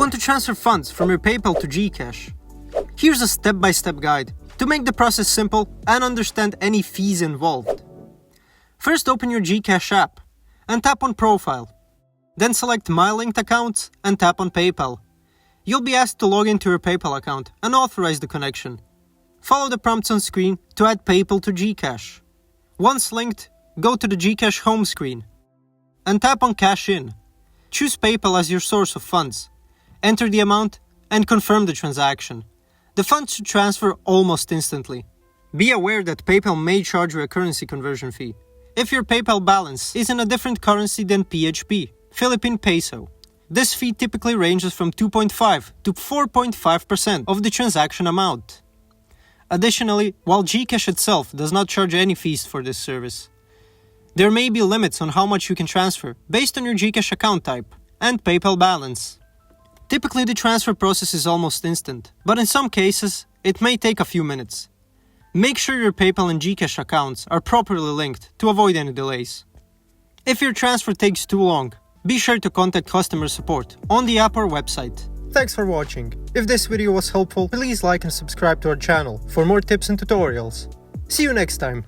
Want to transfer funds from your PayPal to GCash? Here's a step-by-step guide to make the process simple and understand any fees involved. First, open your GCash app and tap on Profile. Then select My Linked Accounts and tap on PayPal. You'll be asked to log into your PayPal account and authorize the connection. Follow the prompts on screen to add PayPal to GCash. Once linked, go to the GCash home screen and tap on Cash In. Choose PayPal as your source of funds. Enter the amount and confirm the transaction. The funds should transfer almost instantly. Be aware that PayPal may charge you a currency conversion fee if your PayPal balance is in a different currency than PHP, Philippine peso. This fee typically ranges from 2.5 to 4.5% of the transaction amount. Additionally, while GCash itself does not charge any fees for this service, there may be limits on how much you can transfer based on your GCash account type and PayPal balance. Typically, the transfer process is almost instant, but in some cases, it may take a few minutes. Make sure your PayPal and GCash accounts are properly linked to avoid any delays. If your transfer takes too long, be sure to contact customer support on the app or website. Thanks for watching. If this video was helpful, please like and subscribe to our channel for more tips and tutorials. See you next time.